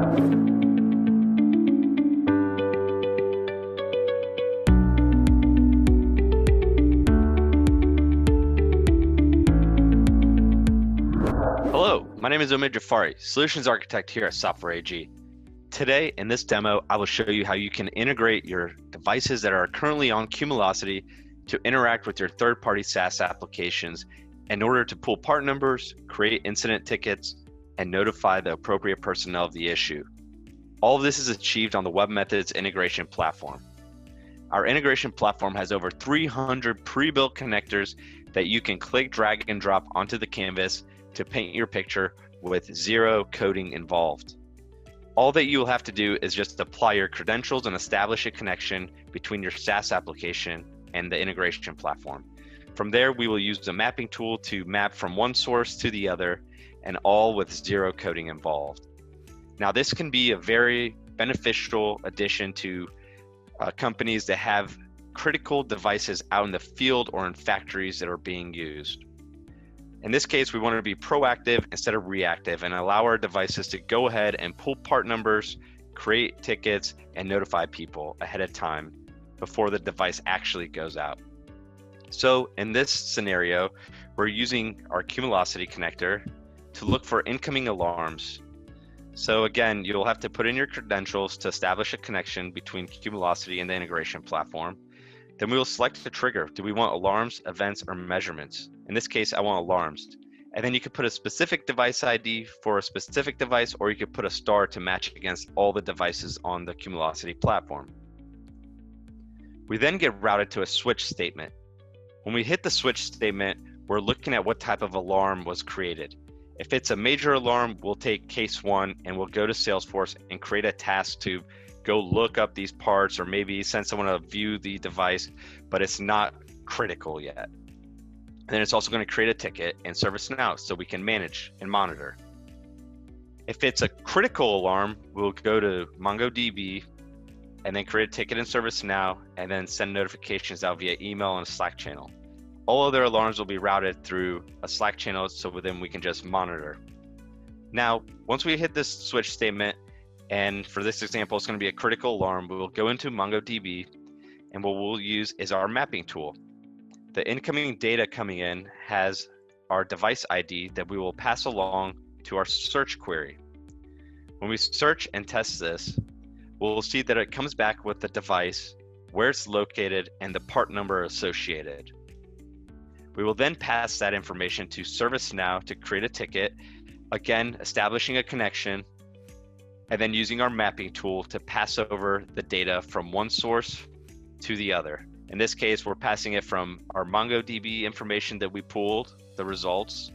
Hello, my name is Omid Jafari, Solutions Architect here at Software AG. Today, in this demo, I will show you how you can integrate your devices that are currently on Cumulocity to interact with your third-party SaaS applications in order to pull part numbers, create incident tickets, and notify the appropriate personnel of the issue. All of this is achieved on the Web Methods integration platform. Our integration platform has over 300 pre-built connectors that you can click, drag, and drop onto the canvas to paint your picture with zero coding involved. All that you will have to do is just apply your credentials and establish a connection between your SaaS application and the integration platform. From there, we will use the mapping tool to map from one source to the other, and all with zero coding involved. Now, this can be a very beneficial addition to companies that have critical devices out in the field or in factories that are being used. In this case, we want to be proactive instead of reactive and allow our devices to go ahead and pull part numbers, create tickets, and notify people ahead of time before the device actually goes out. So in this scenario, we're using our Cumulocity connector to look for incoming alarms. So again, you'll have to put in your credentials to establish a connection between Cumulocity and the integration platform. Then we will select the trigger. Do we want alarms, events, or measurements? In this case, I want alarms. And then you could put a specific device ID for a specific device, or you could put a star to match against all the devices on the Cumulocity platform. We then get routed to a switch statement. When we hit the switch statement, we're looking at what type of alarm was created. If it's a major alarm, we'll take case one and we'll go to Salesforce and create a task to go look up these parts, or maybe send someone to view the device, but it's not critical yet. And then it's also going to create a ticket in ServiceNow so we can manage and monitor. If it's a critical alarm, we'll go to MongoDB and then create a ticket in ServiceNow and then send notifications out via email and a Slack channel. All other alarms will be routed through a Slack channel, so then we can just monitor. Now, once we hit this switch statement, and for this example, it's going to be a critical alarm, we will go into MongoDB, and what we'll use is our mapping tool. The incoming data coming in has our device ID that we will pass along to our search query. When we search and test this, we'll see that it comes back with the device, where it's located, and the part number associated. We will then pass that information to ServiceNow to create a ticket, again, establishing a connection, and then using our mapping tool to pass over the data from one source to the other. In this case, we're passing it from our MongoDB information that we pulled, the results,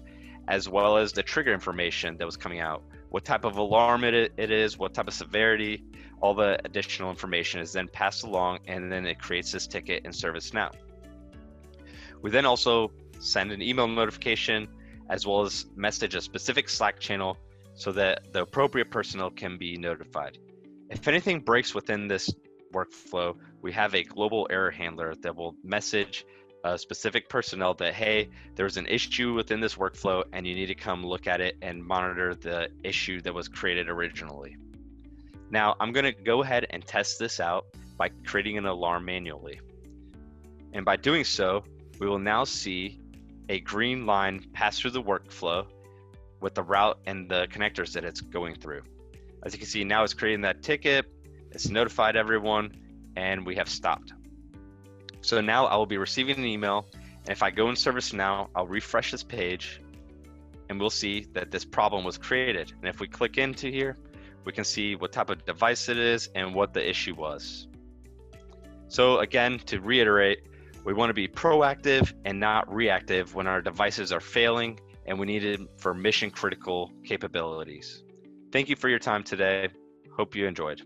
as well as the trigger information that was coming out. What type of alarm it is, what type of severity, all the additional information is then passed along, and then it creates this ticket in ServiceNow. We then also send an email notification as well as message a specific Slack channel so that the appropriate personnel can be notified. If anything breaks within this workflow, we have a global error handler that will message a specific personnel that, hey, there's an issue within this workflow and you need to come look at it and monitor the issue that was created originally. Now, I'm going to go ahead and test this out by creating an alarm manually. And by doing so, we will now see a green line pass through the workflow with the route and the connectors that it's going through. As you can see, now it's creating that ticket, it's notified everyone, and we have stopped. So now I will be receiving an email, and if I go in ServiceNow, I'll refresh this page, and we'll see that this problem was created. And if we click into here, we can see what type of device it is and what the issue was. So again, to reiterate, we want to be proactive and not reactive when our devices are failing and we need it for mission critical capabilities. Thank you for your time today. Hope you enjoyed.